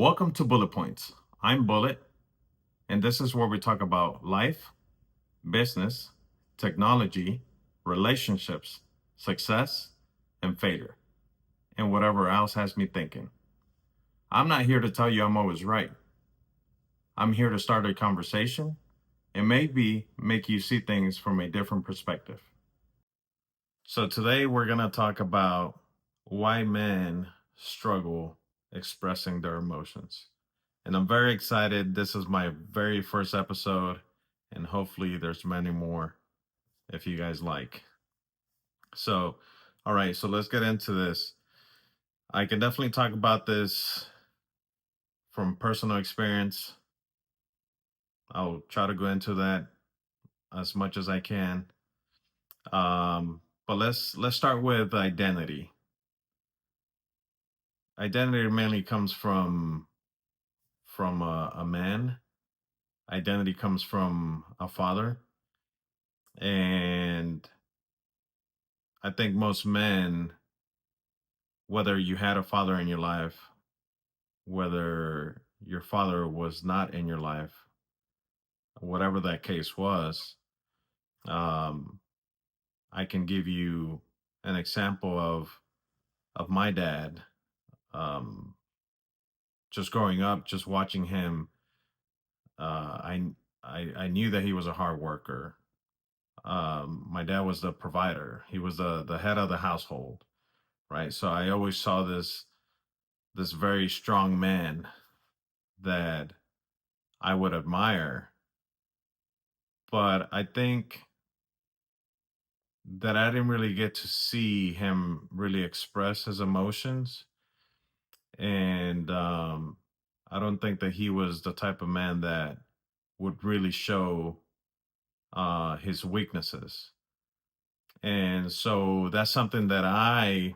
Welcome to Bullet Points. I'm Bullet, and this is where we talk about life, business, technology, relationships, success, and failure, and whatever else has me thinking. I'm not here to tell you I'm always right. I'm here to start a conversation and maybe make you see things from a different perspective. So, today we're going to talk about why men struggle expressing their emotions. And I'm very excited. This is my very first episode, and hopefully, there's many more if you guys like. So, all right, so let's get into this. I can definitely talk about this from personal experience. I'll try to go into that as much as I can. But let's start with identity. Identity mainly comes from a man. Identity comes from a father, and I think most men, whether you had a father in your life, whether your father was not in your life, whatever that case was, um, I can give you an example of my dad. Um, just growing up, just watching him, I knew that he was a hard worker. My dad was the provider. He was the head of the household, right? So I always saw this very strong man that I would admire. But I think that I didn't really get to see him really express his emotions. And I don't think that he was the type of man that would really show his weaknesses. And so that's something that I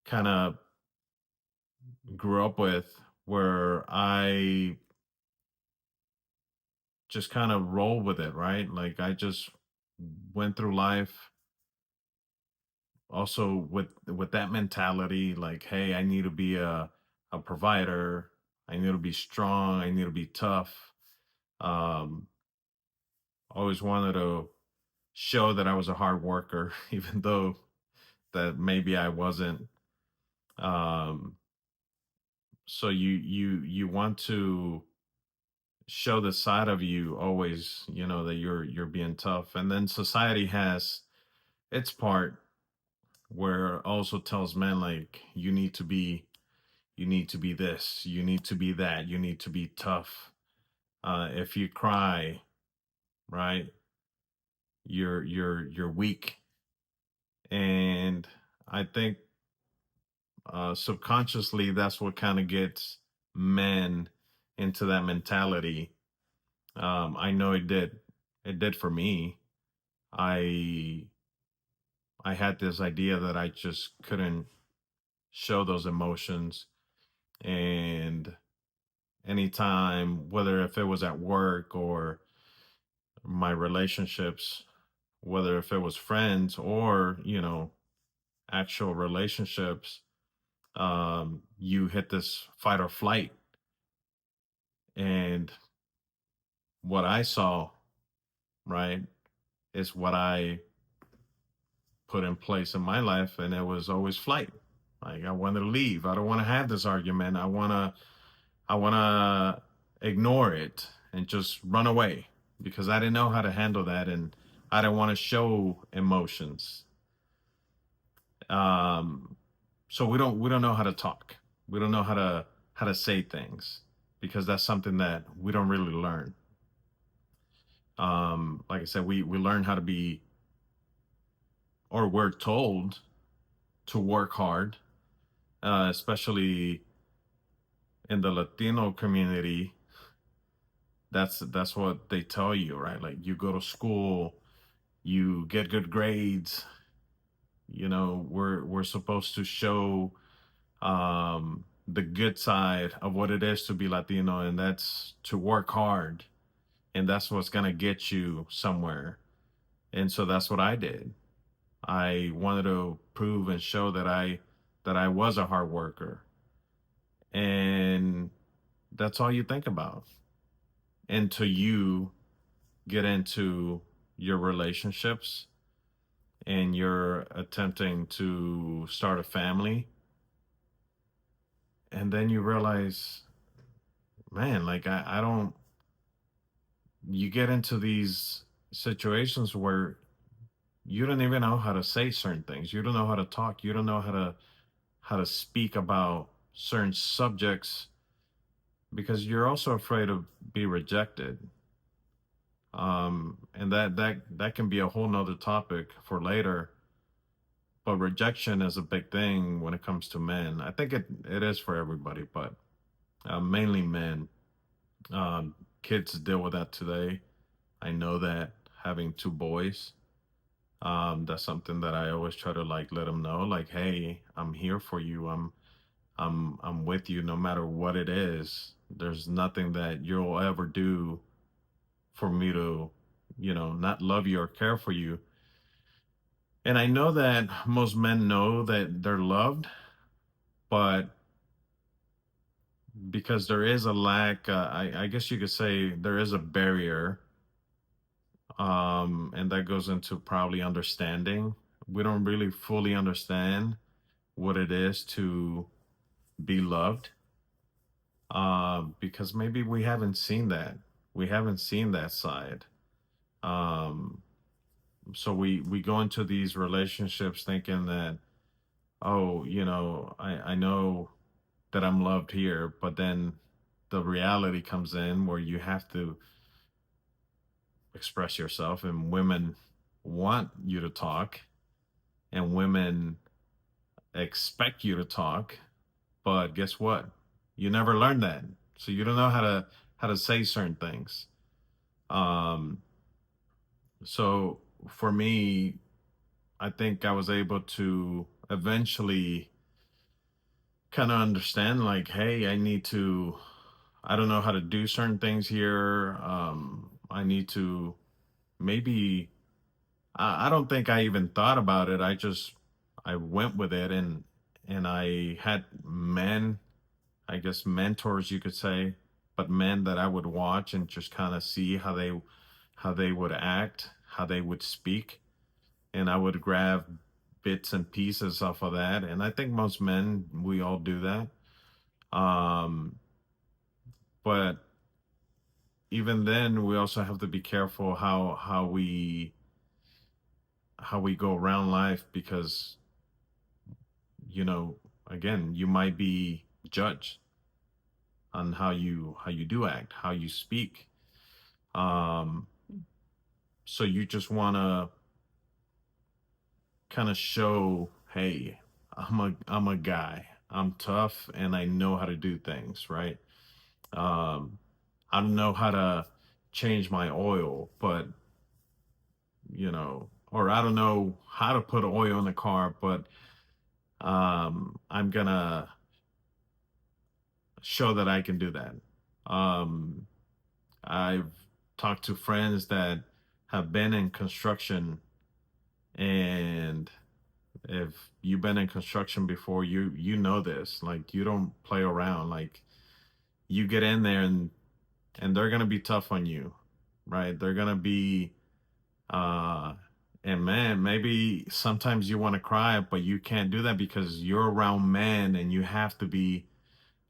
kind of grew up with, where I just kind of roll with it, right? Like I just went through life also with that mentality, like, hey, I need to be a provider, I need to be strong, I need to be tough. um Always wanted to show that I was a hard worker even though that maybe I wasn't. um so you want to show the side of you always, that you're being tough, and then society has its part where it also tells men, like, you need to be this, you need to be that, you need to be tough. If you cry, right, you're weak. And I think subconsciously that's what kind of gets men into that mentality. I know it did for me. I i had this idea that I just couldn't show those emotions. And anytime, whether if it was at work or my relationships, whether if it was friends or, actual relationships, you hit this fight or flight. And what I saw, right, is what I put in place in my life, and it was always flight. Like, I wanted to leave. I don't want to have this argument. I want to ignore it and just run away, because I didn't know how to handle that, and I didn't want to show emotions. Um, so we don't know how to talk. We don't know how to say things, because that's something that we don't really learn. Like I said, we learn how to be, or we're told to work hard, especially in the Latino community. That's what they tell you, right? Like, you go to school, you get good grades. We're supposed to show the good side of what it is to be Latino, and that's to work hard, and that's what's gonna get you somewhere. And so that's what I did. I wanted to prove and show that I was a hard worker. And that's all you think about until you get into your relationships and you're attempting to start a family. And then you realize, man, like I don't, you get into these situations where you don't even know how to say certain things. You don't know how to talk. You don't know how to speak about certain subjects because you're also afraid of be rejected. And that can be a whole nother topic for later. But rejection is a big thing when it comes to men. I think it is for everybody, but mainly men. Um, Kids deal with that today. I know that having two boys, that's something that I always try to like let them know, like, hey, I'm here for you. I'm with you no matter what it is. There's nothing that you'll ever do for me to, not love you or care for you. And I know that most men know that they're loved, but because there is a lack, I guess you could say there is a barrier, and that goes into probably understanding. We don't really fully understand what it is to be loved, because maybe we haven't seen that. We haven't seen that side. Um, so we go into these relationships thinking that, oh, I know that I'm loved here, but then the reality comes in where you have to express yourself, and women want you to talk, and women expect you to talk, but guess what? You never learn that. So you don't know how to say certain things. Um, so for me, I think I was able to eventually kind of understand like, hey, I don't know how to do certain things here. I need to maybe, I don't think I even thought about it. I went with it, and I had men, I guess mentors you could say, but men that I would watch and just kind of see how they would act, how they would speak, and I would grab bits and pieces off of that. And I think most men, we all do that. Um, but even then, we also have to be careful how we go around life because, you know, again, you might be judged on how you do act, how you speak. Um, so you just want to kind of show, hey, I'm a guy. I'm tough and I know how to do things, right? Um, I don't know how to change my oil, but or I don't know how to put oil in the car, but I'm gonna show that I can do that. Um, I've talked to friends that have been in construction, and if you've been in construction before, you know this. Like you don't play around. Like you get in there and they're gonna be tough on you, right? They're gonna be uh and man, maybe sometimes you want to cry, but you can't do that because you're around men and you have to be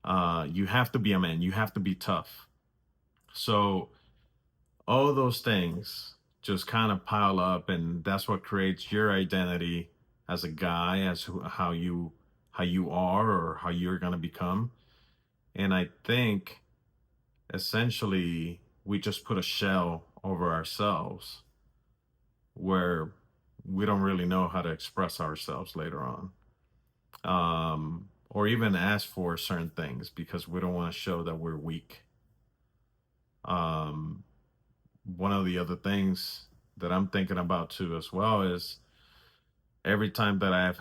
a man. You have to be tough. So all those things just kind of pile up, and that's what creates your identity as a guy, as how you are or how you're going to become. And I think essentially we just put a shell over ourselves where we don't really know how to express ourselves later on, or even ask for certain things because we don't want to show that we're weak. um, One of the other things that I'm thinking about too as well is every time that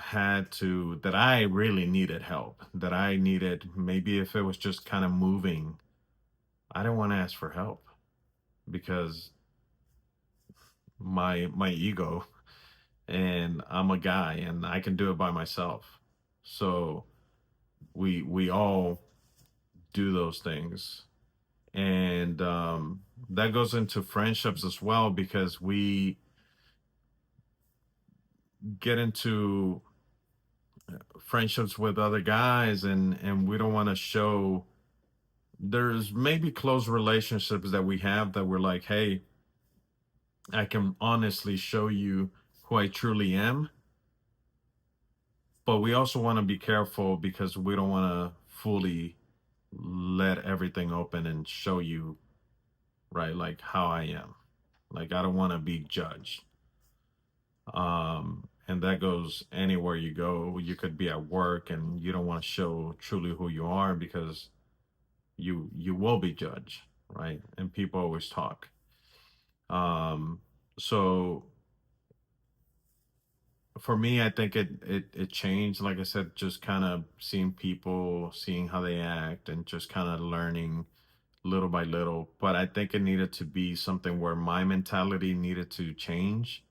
that I really needed help, that I needed, maybe if it was just kind of moving, I didn't want to ask for help because my ego, and I'm a guy and I can do it by myself. So we all do those things. And that goes into friendships as well, because we get into friendships with other guys, and we don't want to show. There's maybe close relationships that we have that we're like, hey, I can honestly show you who I truly am. But we also want to be careful because we don't want to fully let everything open and show you, right, like how I am. Like, I don't want to be judged. And that goes anywhere you go. You could be at work and you don't want to show truly who you are, because you will be judged, right? And people always talk. So for me, I think it changed. Like I said, just kind of seeing people, seeing how they act, and just kind of learning little by little. But I think it needed to be something where my mentality needed to change.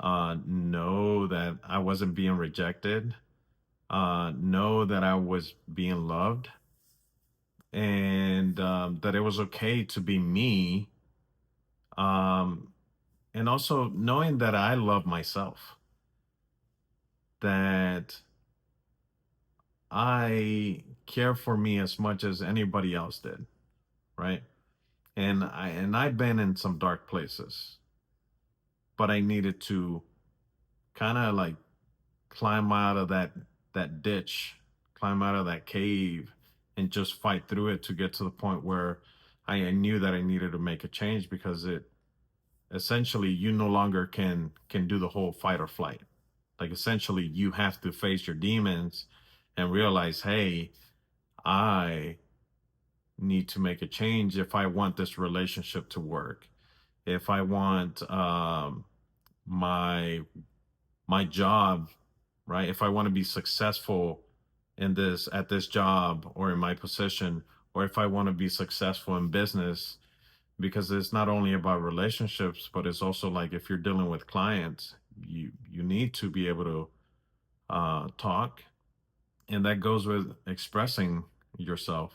Know that I wasn't being rejected. Know that I was being loved, and that it was okay to be me. Um, and also knowing that I love myself, that I care for me as much as anybody else did, right? And I've been in some dark places, but I needed to kind of like climb out of that ditch, climb out of that cave, and just fight through it to get to the point where I knew that I needed to make a change, because it essentially, you no longer can do the whole fight or flight. Like, essentially, you have to face your demons and realize, hey, I need to make a change if I want this relationship to work. If I want my my job, right? If I want to be successful in this at this job or in my position, or if I want to be successful in business, because it's not only about relationships, but it's also like, if you're dealing with clients, you need to be able to talk, and that goes with expressing yourself.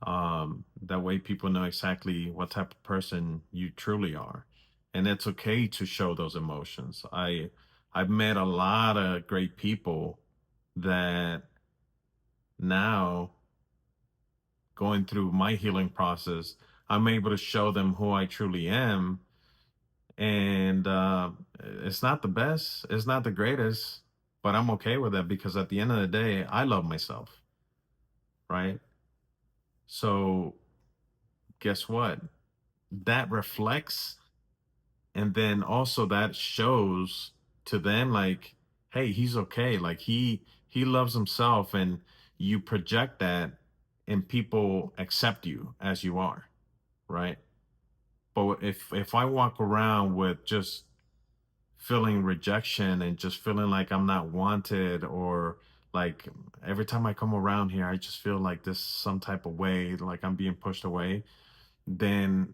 That way people know exactly what type of person you truly are, and it's okay to show those emotions. I've met a lot of great people that now, going through my healing process, I'm able to show them who I truly am. And it's not the best, it's not the greatest, but I'm okay with that, because at the end of the day, I love myself, right? So guess what? That reflects, and then also that shows to them, like, hey, he's okay. Like, he loves himself, and you project that, and people accept you as you are, right? But if I walk around with just feeling rejection and just feeling like I'm not wanted, or like every time I come around here, I just feel like this some type of way, like I'm being pushed away, then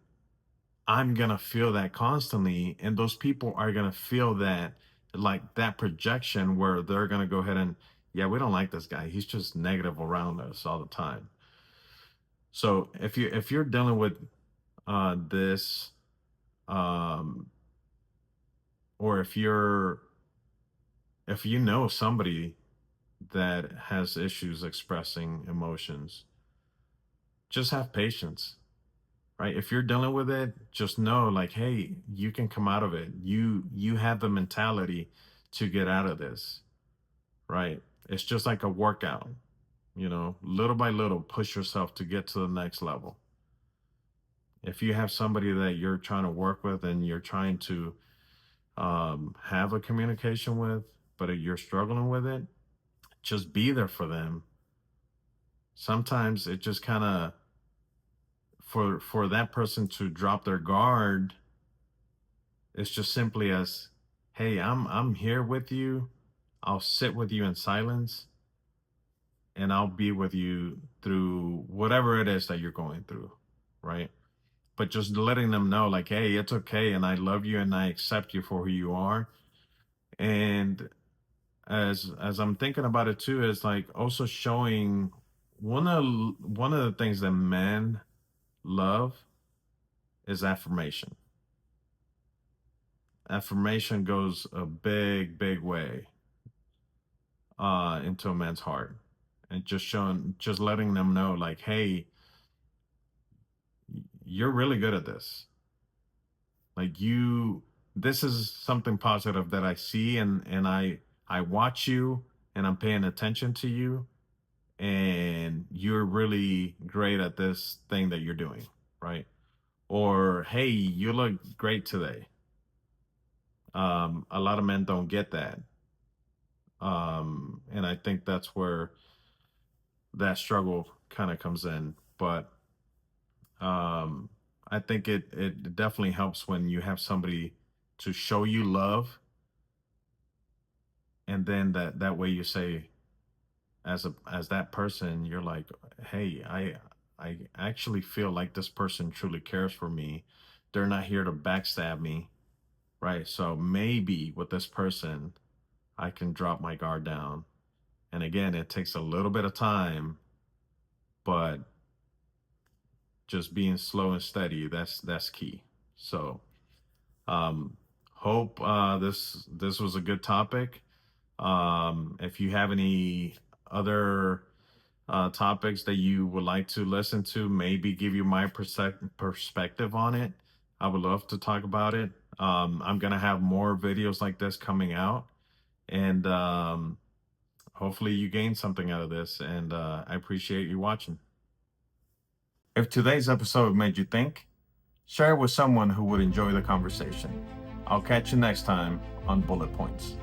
I'm gonna feel that constantly. And those people are gonna feel that, like that projection, where they're gonna go ahead and, yeah, we don't like this guy. He's just negative around us all the time. So if you're dealing with this, um, or if you know somebody that has issues expressing emotions, just have patience, right? If you're dealing with it, just know, like, hey, you can come out of it. You have the mentality to get out of this, right? It's just like a workout, little by little, push yourself to get to the next level. If you have somebody that you're trying to work with and you're trying to have a communication with, but you're struggling with it, just be there for them. Sometimes it just kind of, for that person to drop their guard, it's just simply as, hey, I'm here with you. I'll sit with you in silence, and I'll be with you through whatever it is that you're going through, right? But just letting them know, like, hey, it's okay, and I love you, and I accept you for who you are. And as I'm thinking about it too, is like also showing one of the things that men love is affirmation. Affirmation goes a big way into a man's heart, and just letting them know, like, hey, you're really good at this. Like, this is something positive that I see, and I watch you, and I'm paying attention to you, and you're really great at this thing that you're doing, right? Or, hey, you look great today. A lot of men don't get that. And I think that's where that struggle kind of comes in. But um, I think it definitely helps when you have somebody to show you love, and then that way you say, as that person, you're like, hey, I actually feel like this person truly cares for me. They're not here to backstab me, right? So maybe with this person, I can drop my guard down. And again, it takes a little bit of time, but just being slow and steady, that's key. So um hope this was a good topic. If you have any other topics that you would like to listen to, maybe give you my perspective on it, I would love to talk about it. I'm gonna have more videos like this coming out, and hopefully you gain something out of this, and I appreciate you watching. If today's episode made you think, share it with someone who would enjoy the conversation. I'll catch you next time on Bullet Points.